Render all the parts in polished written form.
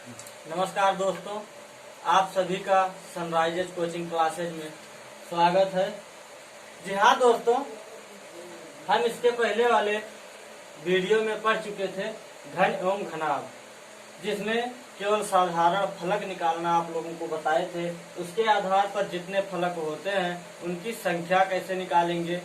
नमस्कार दोस्तों, आप सभी का सनराइजेज कोचिंग क्लासेज में स्वागत है। जी हाँ दोस्तों, हम इसके पहले वाले वीडियो में पढ़ चुके थे घन एवं घनाभ, जिसमें केवल साधारण फलक निकालना आप लोगों को बताए थे। उसके आधार पर जितने फलक होते हैं उनकी संख्या कैसे निकालेंगे,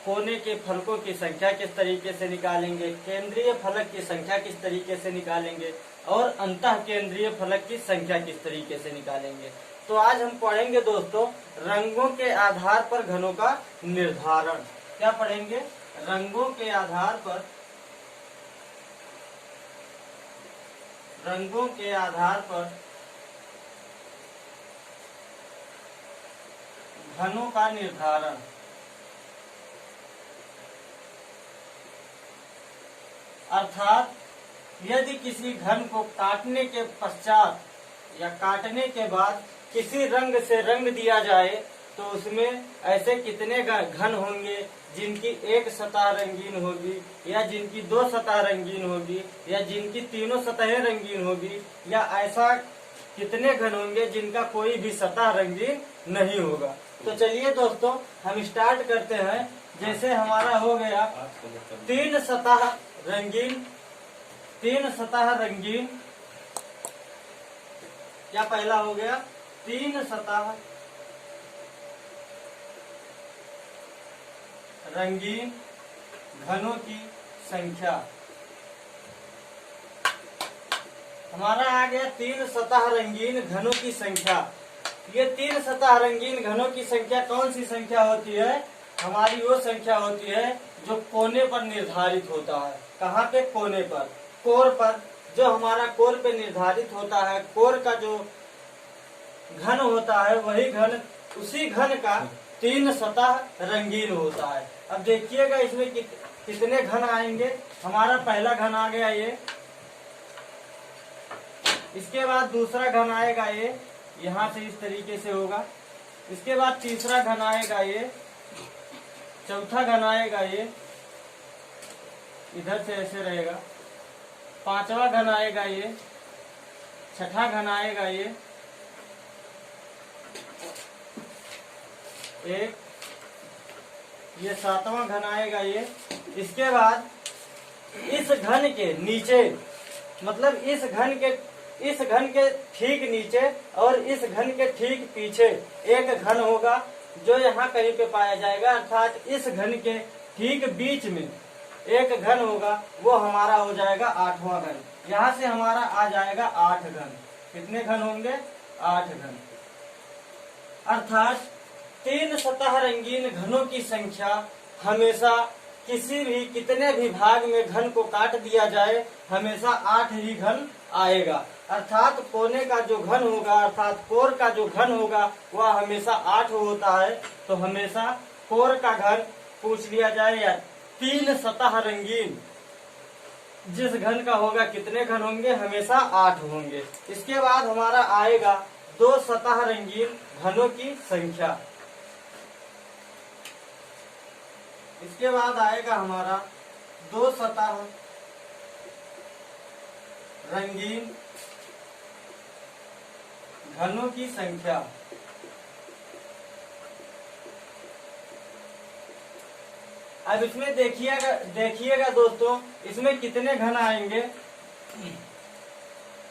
कोने के फलकों की संख्या किस तरीके से निकालेंगे, केंद्रीय फलक की संख्या किस तरीके से निकालेंगे और अंतः केंद्रीय फलक की संख्या किस तरीके से निकालेंगे। तो आज हम पढ़ेंगे दोस्तों रंगों के आधार पर घनों का निर्धारण। क्या पढ़ेंगे? रंगों के आधार पर घनों का निर्धारण। अर्थात यदि किसी घन को काटने के पश्चात या काटने के बाद किसी रंग से रंग दिया जाए तो उसमें ऐसे कितने घन होंगे जिनकी एक सतह रंगीन होगी, या जिनकी दो सतह रंगीन होगी, या जिनकी तीनों सतहें रंगीन होगी, या ऐसा कितने घन होंगे जिनका कोई भी सतह रंगीन नहीं होगा। तो चलिए दोस्तों हम स्टार्ट करते हैं। जैसे हमारा हो गया तीन सतह रंगीन। क्या पहला हो गया? तीन सतह रंगीन घनों की संख्या। हमारा आ गया तीन सतह रंगीन घनों की संख्या। ये तीन सतह रंगीन घनों की संख्या कौन सी संख्या होती है? हमारी वो संख्या होती है जो कोने पर निर्धारित होता है। कहाँ पे? कोने पर, कोर पर। जो हमारा कोर पे निर्धारित होता है, कोर का जो घन होता है वही घन, उसी घन का तीन सतह रंगीन होता है। अब देखिएगा इसमें कितने घन आएंगे। हमारा पहला घन आ गया ये, इसके बाद दूसरा घन आएगा ये, यहाँ से इस तरीके से होगा। इसके बाद तीसरा घन आएगा ये, चौथा घन आएगा ये, इधर से ऐसे रहेगा। पांचवा घन आएगा ये, छठा घन आएगा ये, एक, ये सातवां घन आएगा ये। इसके बाद इस घन के नीचे, मतलब इस घन के ठीक नीचे और इस घन के ठीक पीछे एक घन होगा जो यहाँ कहीं पे पाया जाएगा। अर्थात इस घन के ठीक बीच में एक घन होगा, वो हमारा हो जाएगा आठवां घन। यहाँ से हमारा आ जाएगा 8 घन। कितने घन होंगे? 8 घन। अर्थात तीन सतह रंगीन घनों की संख्या हमेशा कितने भी भाग में घन को काट दिया जाए हमेशा 8 ही घन आएगा। अर्थात कोने का जो घन होगा, अर्थात कोर का जो घन होगा वह हमेशा 8 होता है। तो हमेशा कोर का घन पूछ लिया जाए या तीन सतह रंगीन जिस घन का होगा कितने घन होंगे? हमेशा 8 होंगे। इसके बाद हमारा आएगा दो सतह रंगीन घनों की संख्या। इसके बाद आएगा हमारा दो सतह रंगीन घनों की संख्या। अब इसमें देखिएगा दोस्तों, इसमें कितने घन आएंगे।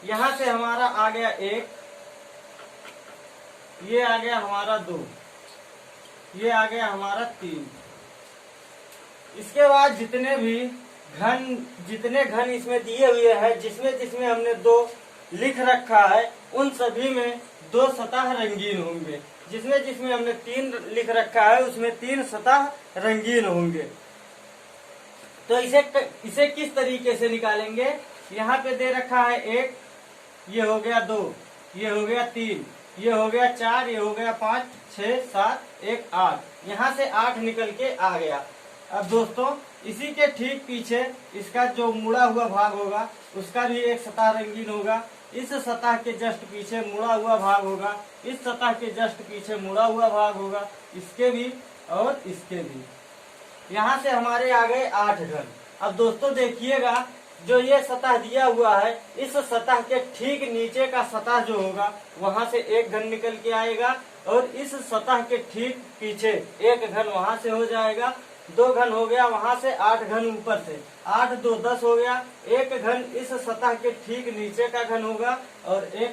यहाँ से हमारा आ गया 1, ये आ गया हमारा 2, ये आ गया हमारा 3। इसके बाद जितने घन इसमें दिए हुए हैं, जिसमें हमने 2 लिख रखा है, उन सभी में 2 सतह रंगीन होंगे। जिसमें हमने 3 लिख रखा है उसमें 3 सतह रंगीन होंगे। तो इसे किस तरीके से निकालेंगे? यहाँ पे दे रखा है 1, ये हो गया 2, ये हो गया 3, ये हो गया 4, ये हो गया 5, 6, 7, 1, 8। यहाँ से 8 निकल के आ गया। अब दोस्तों इसी के ठीक पीछे इसका जो मुड़ा हुआ भाग होगा उसका भी एक सतह रंगीन होगा। इस सतह के जस्ट पीछे मुड़ा हुआ भाग होगा, इस सतह के जस्ट पीछे मुड़ा हुआ भाग होगा, इसके भी और इसके भी। यहाँ से हमारे आ गए 8 घन। अब दोस्तों देखिएगा जो ये सतह दिया हुआ है, इस सतह के ठीक नीचे का सतह जो होगा वहां से एक घन निकल के आएगा और इस सतह के ठीक पीछे एक घन वहां से हो जाएगा। 2 घन हो गया, वहां से 8 घन ऊपर से, 8 2 10 हो गया। एक घन इस सतह के ठीक नीचे का घन होगा और एक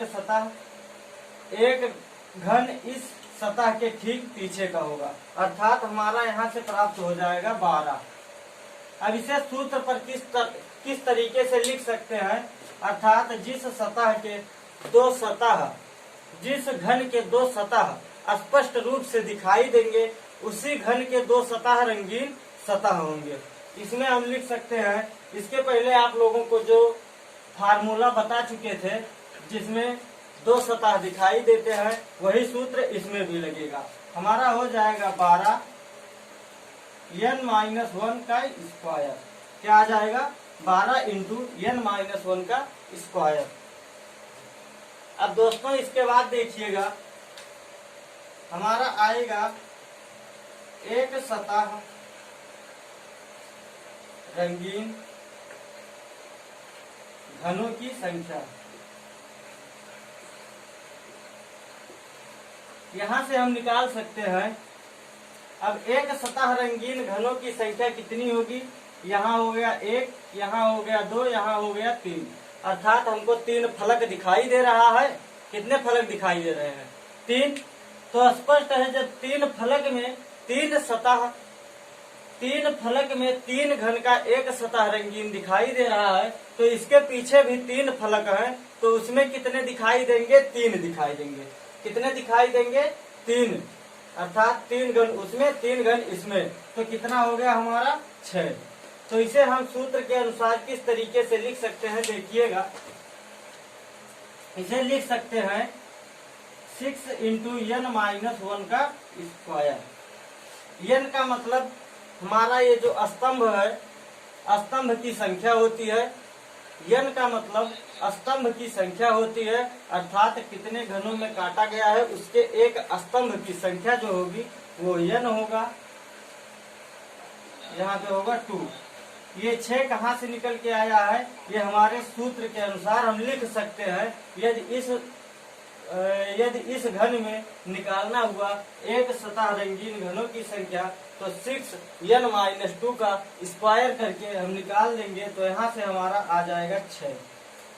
घन इस सतह के ठीक पीछे का होगा, अर्थात हमारा यहाँ से प्राप्त हो जाएगा 12। अब इसे सूत्र पर किस तरीके से लिख सकते हैं, अर्थात जिस घन के 2 सतह स्पष्ट रूप से दिखाई देंगे उसी घन के 2 सतह रंगीन सतह होंगे। इसमें हम लिख सकते हैं, इसके पहले आप लोगों को जो फार्मूला बता चुके थे जिसमें 2 सतह दिखाई देते हैं, वही सूत्र इसमें भी लगेगा। हमारा हो जाएगा 12 n-1 का स्क्वायर। क्या आ जाएगा? 12 इंटू n-1 का स्क्वायर। अब दोस्तों इसके बाद देखिएगा, हमारा आएगा एक सतह रंगीन घनों की संख्या। यहाँ से हम निकाल सकते हैं। अब एक सतह रंगीन घनों की संख्या कितनी होगी? यहाँ हो गया 1, यहाँ हो गया 2, यहाँ हो गया 3, अर्थात हमको 3 फलक दिखाई दे रहा है। कितने फलक दिखाई दे रहे हैं? 3। तो स्पष्ट है जब 3 फलक में 3 फलक में 3 घन का एक सतह रंगीन दिखाई दे रहा है, तो इसके पीछे भी 3 फलक हैं, तो उसमें कितने दिखाई देंगे? 3 दिखाई देंगे। कितने दिखाई देंगे? 3, अर्थात 3 घन उसमें 3 घन इसमें, तो कितना हो गया हमारा? 6। तो इसे हम सूत्र के अनुसार किस तरीके से लिख सकते हैं देखिएगा। इसे लिख सकते हैं 6 इंटू n-1 का स्क्वायर। n का मतलब हमारा ये जो स्तंभ है, स्तंभ की संख्या होती है। n का मतलब स्तंभ की संख्या होती है, अर्थात कितने घनों में काटा गया है उसके एक स्तंभ की संख्या जो होगी वो n होगा। यहाँ पे होगा 2। ये 6 कहाँ से निकल के आया है? ये हमारे सूत्र के अनुसार हम लिख सकते हैं। यदि इस घन में निकालना हुआ एक सतह रंगीन घनों की संख्या, तो 6n-2 का स्क्वायर करके हम निकाल देंगे, तो यहाँ से हमारा आ जाएगा 6,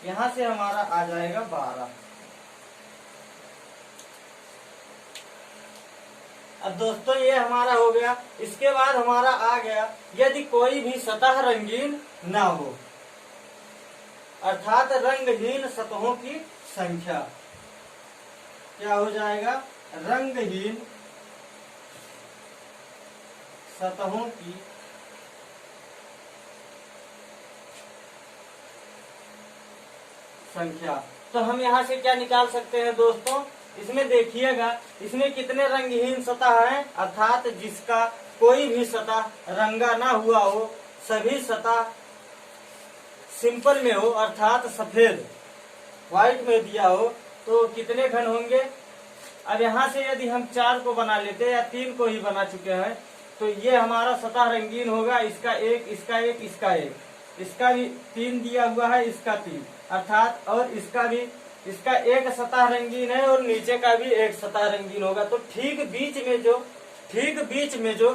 यहाँ से हमारा आ जाएगा 12। अब दोस्तों ये हमारा हो गया। इसके बाद हमारा आ गया यदि कोई भी सतह रंगीन ना हो, अर्थात रंगहीन सतहों की संख्या। क्या हो जाएगा? रंगहीन सतहों की संख्या। तो हम यहाँ से क्या निकाल सकते हैं दोस्तों? इसमें देखिएगा, इसमें कितने रंगहीन सतह हैं, अर्थात जिसका कोई भी सतह रंगा ना हुआ हो, सभी सतह सिंपल में हो, अर्थात सफेद व्हाइट में दिया हो, तो कितने घन होंगे? अब यहाँ से यदि हम 4 को बना लेते या 3 को ही बना चुके हैं, तो ये हमारा सतह रंगीन होगा। इसका 1, इसका 1, इसका 1, इसका भी 3 दिया हुआ है, इसका 3, अर्थात और इसका भी, इसका एक सतह रंगीन है और नीचे का भी एक सतह रंगीन होगा। तो ठीक बीच में जो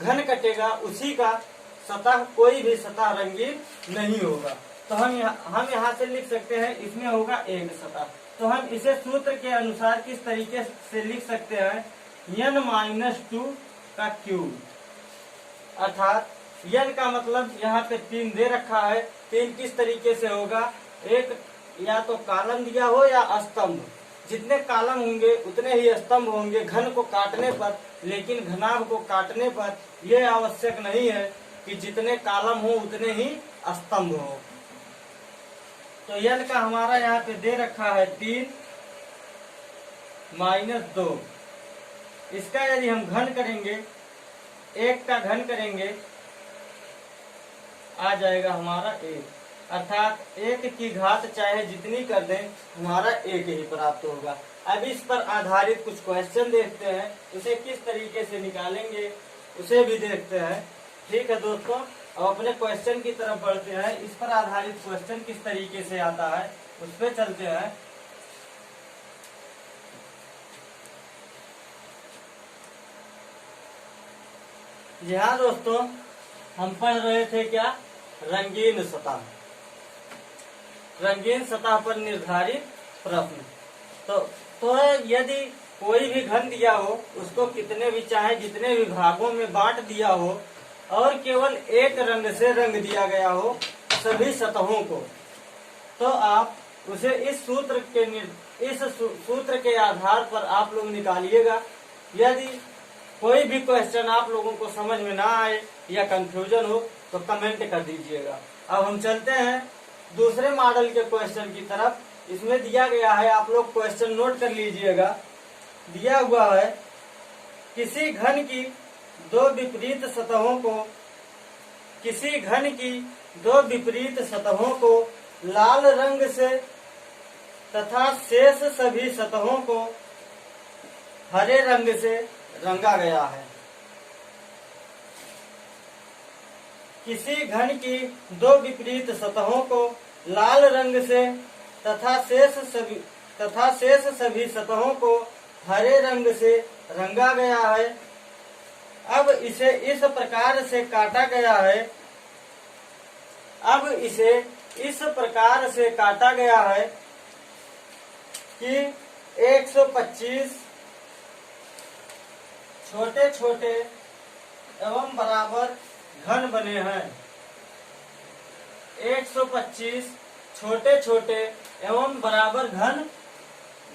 घन कटेगा उसी का सतह, कोई भी सतह रंगीन नहीं होगा। तो हम यहाँ से लिख सकते हैं, इसमें होगा एक सतह। तो हम इसे सूत्र के अनुसार किस तरीके से लिख सकते हैं? n-2 का क्यूब, अर्थात n का मतलब यहाँ पे 3 दे रखा है। 3 किस तरीके से होगा? एक या तो कॉलम दिया हो या स्तंभ। जितने कॉलम होंगे उतने ही स्तंभ होंगे घन को काटने पर, लेकिन घनाभ को काटने पर यह आवश्यक नहीं है कि जितने कॉलम हो उतने ही स्तंभ हो। तो n का हमारा यहाँ पे दे रखा है 3 - 2। इसका यदि हम घन करेंगे, 1 का घन करेंगे, आ जाएगा हमारा 1, अर्थात 1 की घात चाहे जितनी कर दें हमारा 1 ही प्राप्त होगा। अब इस पर आधारित कुछ क्वेश्चन देखते हैं, उसे किस तरीके से निकालेंगे उसे भी देखते हैं। ठीक है दोस्तों, अब अपने क्वेश्चन की तरफ बढ़ते हैं। इस पर आधारित क्वेश्चन किस तरीके से आता है उस पर चलते हैं। जी हाँ दोस्तों, हम पढ़ रहे थे क्या, रंगीन सतह। रंगीन सतह पर निर्धारित प्रश्न। तो यदि कोई भी घन दिया हो, उसको कितने भी चाहे जितने भी भागों में बांट दिया हो और केवल एक रंग से रंग दिया गया हो सभी सतहों को, तो आप उसे इस सूत्र के आधार पर आप लोग निकालिएगा। यदि कोई भी क्वेश्चन आप लोगों को समझ में ना आए या कंफ्यूजन हो तो कमेंट कर दीजिएगा। अब हम चलते हैं दूसरे मॉडल के क्वेश्चन की तरफ। इसमें दिया गया है, आप लोग क्वेश्चन नोट कर लीजिएगा। दिया हुआ है, किसी घन की दो विपरीत सतहों को लाल रंग से तथा शेष सभी सतहों को हरे रंग से रंगा गया है। किसी घन की दो विपरीत सतहों को लाल रंग से तथा शेष सभी सतहों को हरे रंग से रंगा गया है। अब इसे इस प्रकार से काटा गया है कि 125 छोटे छोटे एवं बराबर घन बने हैं। 125 छोटे छोटे एवं बराबर घन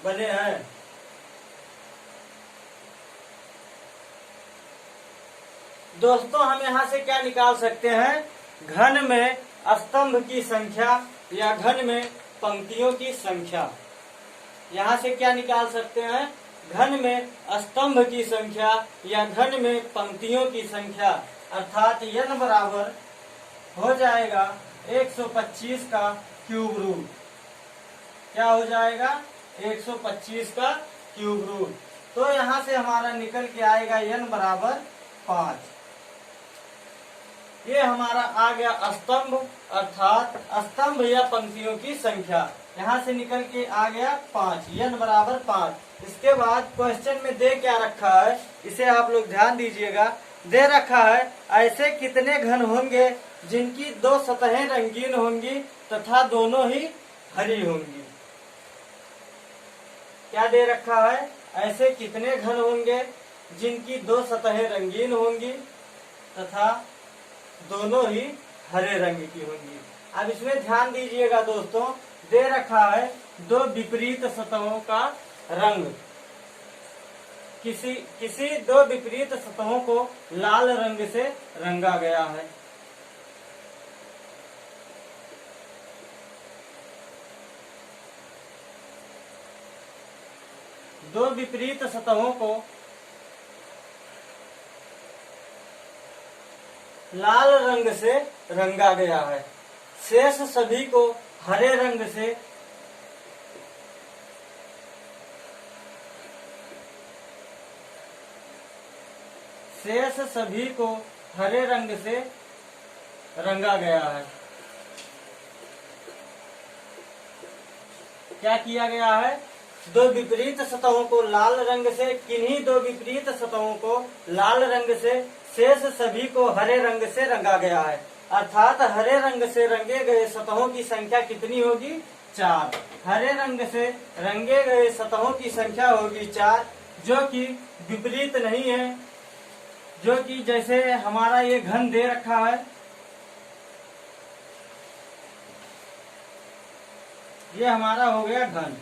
बने हैं। दोस्तों, हम यहाँ से क्या निकाल सकते हैं, घन में स्तंभ की संख्या या घन में पंक्तियों की संख्या। यहाँ से क्या निकाल सकते हैं, घन में स्तंभ की संख्या या घन में पंक्तियों की संख्या, अर्थात n बराबर हो जाएगा 125 का क्यूब रूट। क्या हो जाएगा, 125 का क्यूब रूट। तो यहाँ से हमारा निकल के आएगा n बराबर 5। ये हमारा आ गया स्तंभ, अर्थात स्तंभ या पंक्तियों की संख्या। यहाँ से निकल के आ गया 5, n बराबर 5। इसके बाद क्वेश्चन में दे क्या रखा है, इसे आप लोग ध्यान दीजिएगा। दे रखा है, ऐसे कितने घन होंगे जिनकी दो सतहें रंगीन होंगी तथा दोनों ही हरी होंगी। क्या दे रखा है, ऐसे कितने घन होंगे जिनकी दो सतहें रंगीन होंगी तथा दोनों ही हरे रंग की होंगी। अब इसमें ध्यान दीजिएगा दोस्तों, दे रखा है दो विपरीत सतहों का रंग। किसी दो विपरीत सतहों को लाल रंग से रंगा गया है। दो विपरीत सतहों को लाल रंग से रंगा गया है। शेष सभी को हरे रंग से रंगा गया है। क्या किया गया है, दो विपरीत सतहों को लाल रंग से, किन्हीं दो विपरीत सतहों को लाल रंग से, शेष सभी को हरे रंग से रंगा गया है। अर्थात हरे रंग से रंगे गए सतहों की संख्या कितनी होगी, 4। हरे रंग से रंगे गए सतहों की संख्या होगी 4, जो कि विपरीत नहीं है। जो कि जैसे हमारा ये घन दे रखा है, ये हमारा हो गया घन।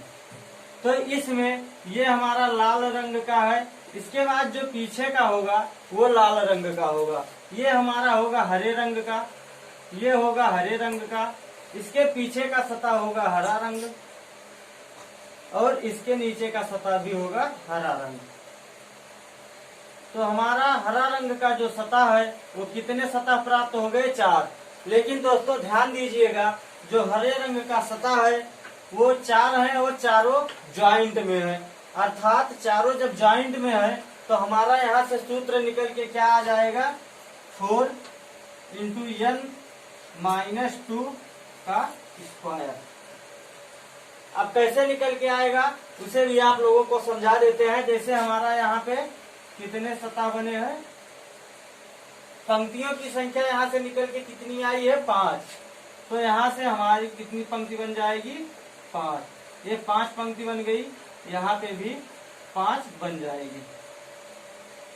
तो इसमें ये हमारा लाल रंग का है। इसके बाद जो पीछे का होगा वो लाल रंग का होगा। ये हमारा होगा हरे रंग का, ये होगा हरे रंग का। इसके पीछे का सतह होगा हरा रंग और इसके नीचे का सतह भी होगा हरा रंग। तो हमारा हरा रंग का जो सतह है वो कितने सतह प्राप्त हो गए, 4। लेकिन दोस्तों ध्यान दीजिएगा, जो हरे रंग का सतह है वो 4 है और चारों ज्वाइंट में है। अर्थात चारों जब ज्वाइंट में है तो हमारा यहाँ से सूत्र निकल के क्या आ जाएगा, 4 इंटू n माइनस 2 का स्क्वायर। अब कैसे निकल के आएगा उसे भी आप लोगों को समझा देते हैं। जैसे हमारा यहाँ पे कितने सतह बने हैं, पंक्तियों की संख्या यहाँ से निकल के कितनी आई है 5, तो यहाँ से हमारी कितनी पंक्ति बन जाएगी 5। ये 5 पंक्ति बन गई, यहाँ पे भी 5 बन जाएगी।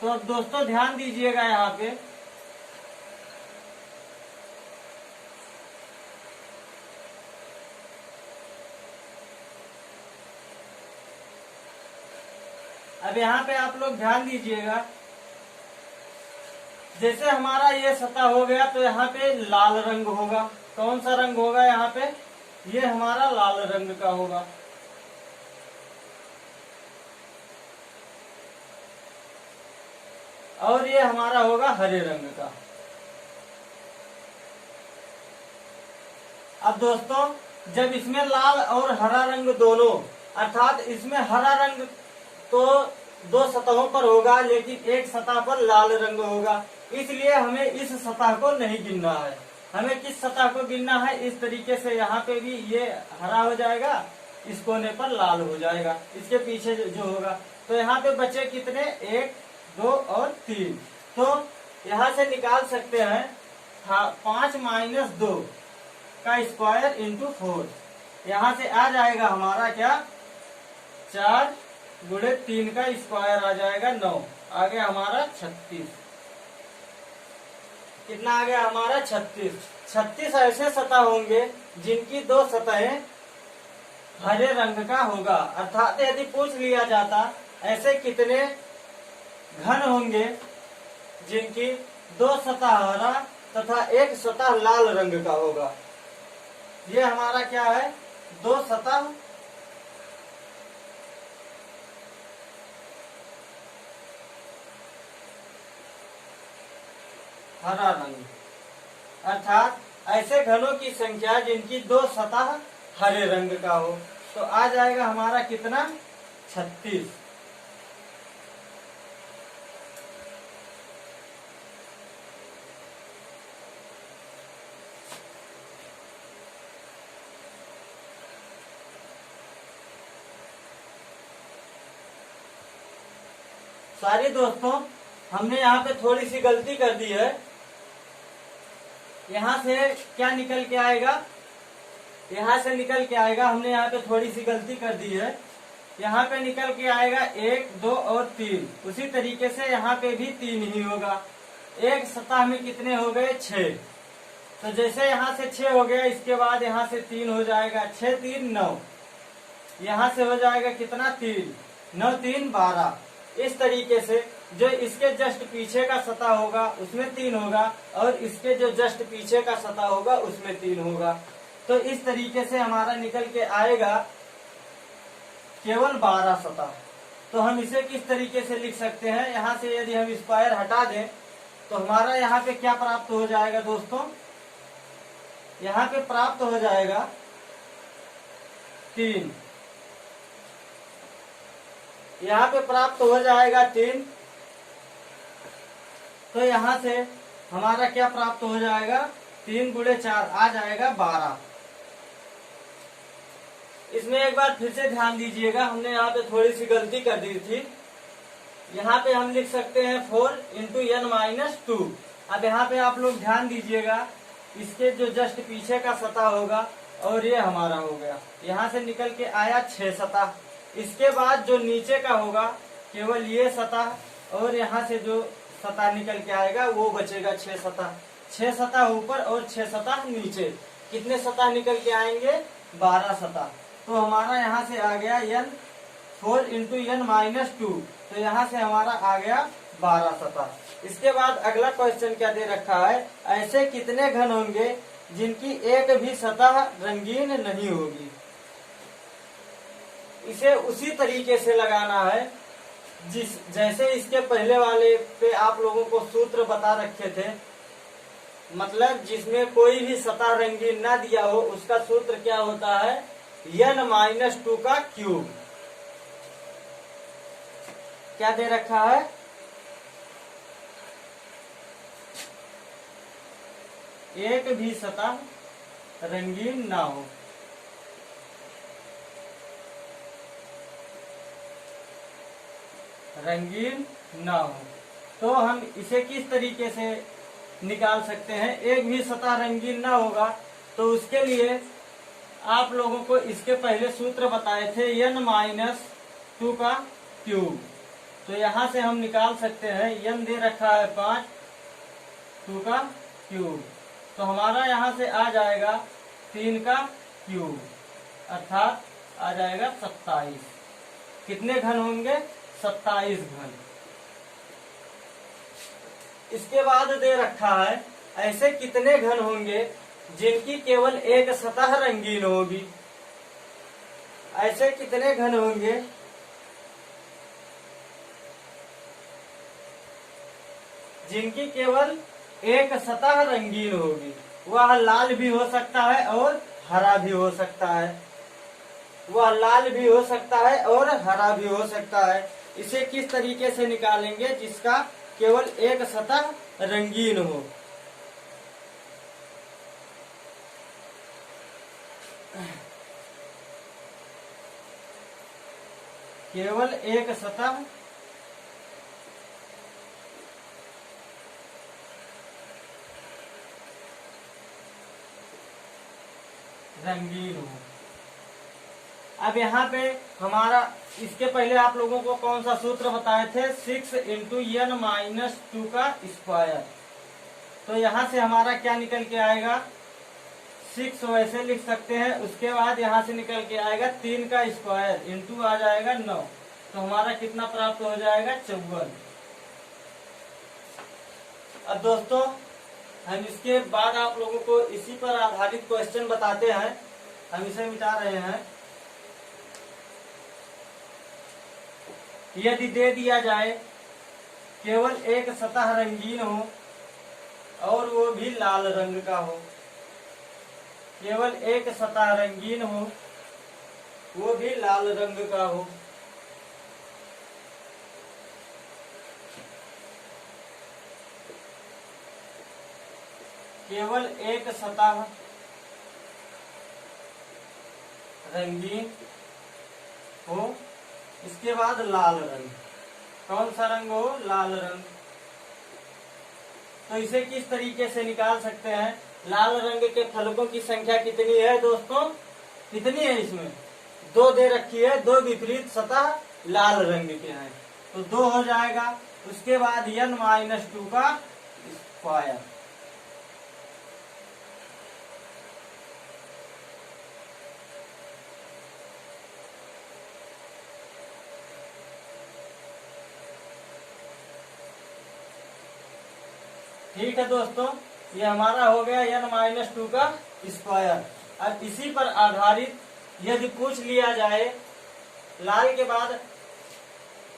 तो अब दोस्तों ध्यान दीजिएगा यहाँ पे अब यहाँ पे आप लोग ध्यान दीजिएगा, जैसे हमारा ये सतह हो गया तो यहाँ पे लाल रंग होगा। कौन सा रंग होगा यहाँ पे, ये हमारा लाल रंग का होगा। और ये हमारा होगा हरे रंग का। अब दोस्तों जब इसमें लाल और हरा रंग दोनों, अर्थात इसमें हरा रंग तो 2 सतहों पर होगा लेकिन एक सतह पर लाल रंग होगा, इसलिए हमें इस सतह को नहीं गिनना है। हमें किस सतह को गिनना है, इस तरीके से यहाँ पे भी ये हरा हो जाएगा, इस कोने पर लाल हो जाएगा, इसके पीछे जो होगा। तो यहाँ पे बचे कितने, 1 2 और 3। तो यहाँ से निकाल सकते हैं 5 माइनस 2 का स्क्वायर इंटू 4। यहाँ से आ जाएगा हमारा क्या, 4 गुणे 3 का स्क्वायर आ जाएगा 9। आ गया हमारा 36। कितना आ गया हमारा 36। 36 ऐसे सतह होंगे जिनकी 2 सतहें हरे रंग का होगा। अर्थात यदि पूछ लिया जाता ऐसे कितने घन होंगे जिनकी 2 सतह हरा तथा 1 सतह लाल रंग का होगा। ये हमारा क्या है, 2 सतह हरा रंग, अर्थात ऐसे घनों की संख्या जिनकी 2 सतह हरे रंग का हो। तो आ जाएगा हमारा कितना, 36। सारी दोस्तों हमने यहाँ पे थोड़ी सी गलती कर दी है। यहाँ से क्या निकल के आएगा, यहाँ से निकल के आएगा, हमने यहाँ पे थोड़ी सी गलती कर दी है। यहाँ पे निकल के आएगा 1 2 और 3। उसी तरीके से यहाँ पे भी 3 ही होगा। एक सतह में कितने हो गए, 6। तो जैसे यहाँ से 6 हो गया, इसके बाद यहाँ से 3 हो जाएगा, 6 3 9। यहाँ से हो जाएगा कितना, 3 9 3 12। इस तरीके से जो इसके जस्ट पीछे का सतह होगा उसमें 3 होगा और इसके जो जस्ट पीछे का सतह होगा उसमें 3 होगा। तो इस तरीके से हमारा निकल के आएगा केवल 12 सतह। तो हम इसे किस तरीके से लिख सकते हैं, यहाँ से यदि हम स्क्वायर हटा दें तो हमारा यहाँ पे क्या प्राप्त हो जाएगा दोस्तों, यहाँ पे प्राप्त हो जाएगा 3, यहाँ पे प्राप्त हो जाएगा 3। तो यहाँ से हमारा क्या प्राप्त हो जाएगा, 3 गुणे 4 आ जाएगा 12। इसमें एक बार फिर से ध्यान दीजिएगा, हमने यहाँ पे थोड़ी सी गलती कर दी थी। यहाँ पे हम लिख सकते हैं 4 इंटू n माइनस 2। अब यहाँ पे आप लोग ध्यान दीजिएगा, इसके जो जस्ट पीछे का सतह होगा और ये हमारा हो गया, यहाँ से निकल के आया 6 सतह। इसके बाद जो नीचे का होगा केवल ये सतह और यहाँ से जो सतह निकल के आएगा वो बचेगा 6 सतह। 6 सतह ऊपर और 6 सतह नीचे। कितने सतह निकल के आएंगे, 12 सतह। तो हमारा यहाँ से आ गया n 4 इंटू n माइनस 2। तो यहाँ से हमारा आ गया 12 सतह। इसके बाद अगला क्वेश्चन क्या दे रखा है, ऐसे कितने घन होंगे जिनकी एक भी सतह रंगीन नहीं होगी। इसे उसी तरीके से लगाना है जैसे इसके पहले वाले पे आप लोगों को सूत्र बता रखे थे। मतलब जिसमें कोई भी सतह रंगीन ना दिया हो उसका सूत्र क्या होता है, n माइनस 2 का क्यूब। क्या दे रखा है, एक भी सतह रंगीन ना हो। रंगीन ना हो तो हम इसे किस तरीके से निकाल सकते हैं? एक भी सतह रंगीन ना होगा तो उसके लिए आप लोगों को इसके पहले सूत्र बताए थे n-2 का क्यूब। तो यहाँ से हम निकाल सकते हैं, n दे रखा है 5, 2 का क्यूब, तो हमारा यहाँ से आ जाएगा 3 का क्यूब, अर्थात आ जाएगा 27। कितने घन होंगे? 27 घन। इसके बाद दे रखा है ऐसे कितने घन होंगे जिनकी केवल एक सतह रंगीन होगी। ऐसे कितने घन होंगे जिनकी केवल एक सतह रंगीन होगी। वह लाल भी हो सकता है और हरा भी हो सकता है। वह लाल भी हो सकता है और हरा भी हो सकता है। इसे किस तरीके से निकालेंगे? जिसका केवल एक सतह रंगीन हो। केवल एक सतह रंगीन हो। अब यहाँ पे हमारा, इसके पहले आप लोगों को कौन सा सूत्र बताए थे? 6 × n-2 का स्क्वायर। तो यहाँ से हमारा क्या निकल के आएगा? 6 वैसे लिख सकते हैं, उसके बाद यहाँ से निकल के आएगा 3 का स्क्वायर इंटू आ जाएगा 9। तो हमारा कितना प्राप्त हो जाएगा? 54। अब दोस्तों हम इसके बाद आप लोगों को इसी पर आधारित क्वेश्चन बताते हैं। हम इसे मिटा रहे हैं। यदि दे दिया जाए केवल एक सतह रंगीन हो और वो भी लाल रंग का हो, केवल एक सतह रंगीन हो वो भी लाल रंग का हो, केवल एक सतह रंगीन हो, इसके बाद लाल रंग। कौन सा रंग हो? लाल रंग। तो इसे किस तरीके से निकाल सकते हैं? लाल रंग के फलकों की संख्या कितनी है दोस्तों? कितनी है? इसमें 2 दे रखी है। 2 विपरीत सतह लाल रंग के हैं तो 2 हो जाएगा। उसके बाद n-2 का स्क्वायर। ठीक है दोस्तों, ये हमारा हो गया n-2 का स्क्वायर। अब इसी पर आधारित यदि पूछ लिया जाए लाल के बाद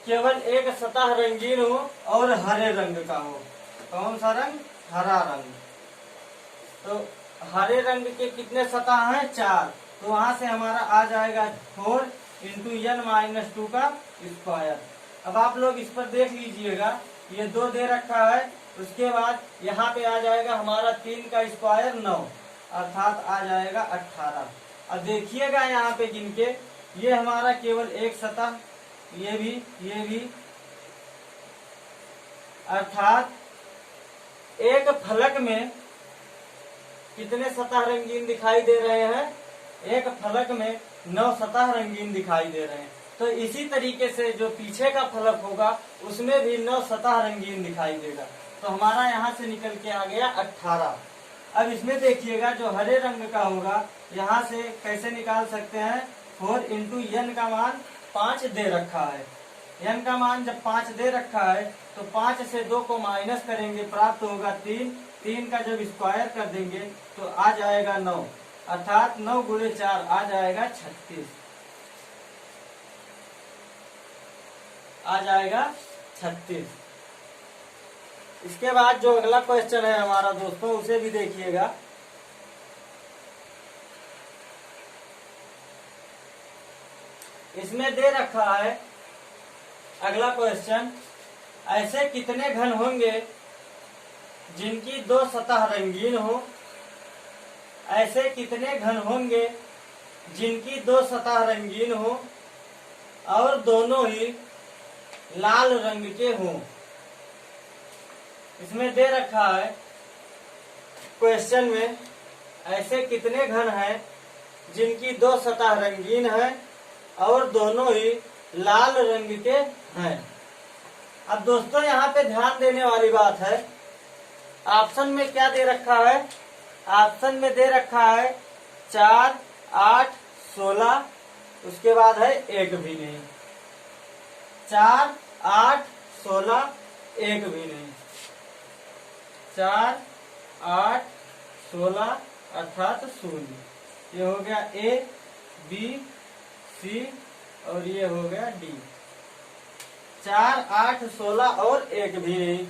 केवल एक सतह रंगीन हो और हरे रंग का हो, कौन सा रंग? हरा रंग। तो हरे रंग के कितने सतह हैं? 4। तो वहां से हमारा आ जाएगा 4 × n-2 का स्क्वायर। अब आप लोग इस पर देख लीजिएगा, ये 2 दे रखा है। उसके बाद यहाँ पे आ जाएगा हमारा 3 का स्क्वायर 9, अर्थात आ जाएगा 18। अब देखिएगा यहाँ पे गिन के, ये हमारा केवल एक सतह, ये भी, अर्थात एक फलक में कितने सतह रंगीन दिखाई दे रहे हैं? एक फलक में 9 सतह रंगीन दिखाई दे रहे हैं। तो इसी तरीके से जो पीछे का फलक होगा उसमें भी 9 सतह रंगीन दिखाई देगा। तो हमारा यहाँ से निकल के आ गया 18। अब इसमें देखिएगा जो हरे रंग का होगा, यहाँ से कैसे निकाल सकते हैं? 4 × n का मान 5 दे रखा है। n का मान जब 5 दे रखा है तो 5 से 2 को माइनस करेंगे, प्राप्त होगा 3। 3 का जब स्क्वायर कर देंगे तो आ जाएगा 9, अर्थात 9 × 4 आ जाएगा 36। आ जाएगा 36। इसके बाद जो अगला क्वेश्चन है हमारा दोस्तों, उसे भी देखिएगा। इसमें दे रखा है अगला क्वेश्चन, ऐसे कितने घन होंगे जिनकी 2 सतह रंगीन हो ऐसे कितने घन होंगे जिनकी दो सतह रंगीन हो और दोनों ही लाल रंग के हों। इसमें दे रखा है क्वेश्चन में, ऐसे कितने घन हैं जिनकी दो सतह रंगीन है और दोनों ही लाल रंग के हैं। अब दोस्तों यहाँ पे ध्यान देने वाली बात है, ऑप्शन में क्या दे रखा है? ऑप्शन में दे रखा है 4, 8, 16, उसके बाद है एक भी नहीं। 4, 8, 16, एक भी नहीं। 4, 8, 16 अर्थात 0। ये हो गया ए, बी, सी और ये हो गया डी। 4, 8, 16 और एक भी नहीं।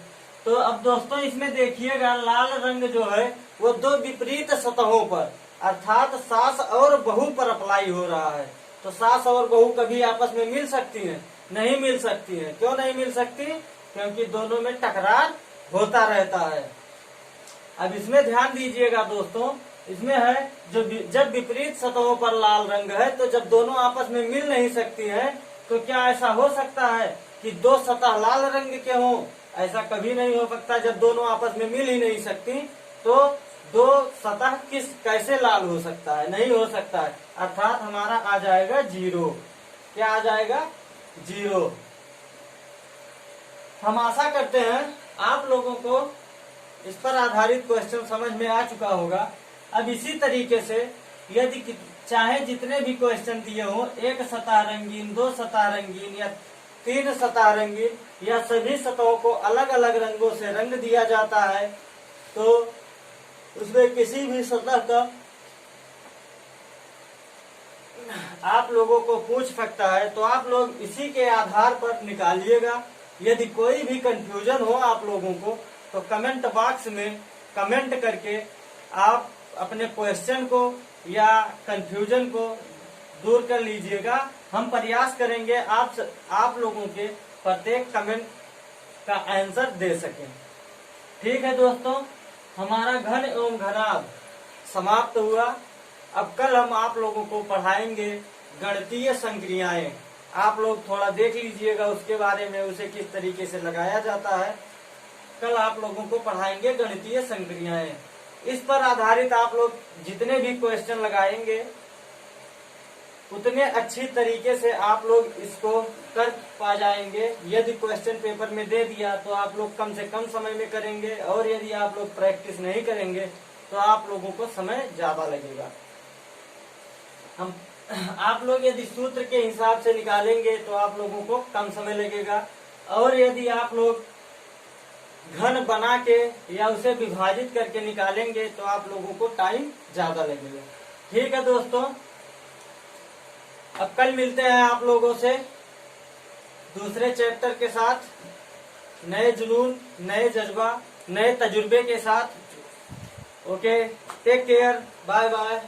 तो अब दोस्तों इसमें देखिएगा लाल रंग जो है वो दो विपरीत सतहों पर अर्थात सास और बहू पर अप्लाई हो रहा है। तो सास और बहू कभी आपस में मिल सकती हैं? नहीं मिल सकती हैं। क्यों नहीं मिल सकती? क्योंकि दोनों में टकरार होता रहता है। अब इसमें ध्यान दीजिएगा दोस्तों, इसमें है जब विपरीत सतहों पर लाल रंग है तो जब दोनों आपस में मिल नहीं सकती हैं तो क्या ऐसा हो सकता है कि दो सतह लाल रंग के हों? ऐसा कभी नहीं हो सकता। जब दोनों आपस में मिल ही नहीं सकती तो दो सतह कैसे लाल हो सकता है? नहीं हो सकता है। अर्थात हमारा आ जाएगा 0। क्या आ जाएगा? 0। हम आशा करते हैं आप लोगों को इस पर आधारित क्वेश्चन समझ में आ चुका होगा। अब इसी तरीके से यदि चाहे जितने भी क्वेश्चन दिए हो, एक सतह रंगीन, दो सतह रंगीन या 3 सतह रंगीन या सभी सतहों को अलग अलग रंगों से रंग दिया जाता है, तो उसमें किसी भी सतह का आप लोगों को पूछ सकता है। तो आप लोग इसी के आधार पर निकालिएगा। यदि कोई भी कंफ्यूजन हो आप लोगों को तो कमेंट बॉक्स में कमेंट करके आप अपने क्वेश्चन को या कंफ्यूजन को दूर कर लीजिएगा। हम प्रयास करेंगे आप लोगों के प्रत्येक कमेंट का आंसर दे सकें। ठीक है दोस्तों, हमारा घन एवं घनाभ समाप्त हुआ। अब कल हम आप लोगों को पढ़ाएंगे गणितीय संक्रियाएं। आप लोग थोड़ा देख लीजिएगा उसके बारे में, उसे किस तरीके से लगाया जाता है। कल आप लोगों को पढ़ाएंगे गणितीय संक्रियाएं। इस पर आधारित आप लोग जितने भी क्वेश्चन लगाएंगे उतने अच्छी तरीके से आप लोग इसको कर पा जाएंगे। यदि क्वेश्चन पेपर में दे दिया तो आप लोग कम से कम समय में करेंगे, और यदि आप लोग प्रैक्टिस नहीं करेंगे तो आप लोगों को समय ज्यादा लगेगा। आप लोग यदि सूत्र के हिसाब से निकालेंगे तो आप लोगों को कम समय लगेगा, और यदि आप लोग घन बना के या उसे विभाजित करके निकालेंगे तो आप लोगों को टाइम ज्यादा लगेगा। ठीक है दोस्तों, अब कल मिलते हैं आप लोगों से दूसरे चैप्टर के साथ, नए जुनून, नए जज्बा, नए तजुर्बे के साथ। Okay, take care, bye bye.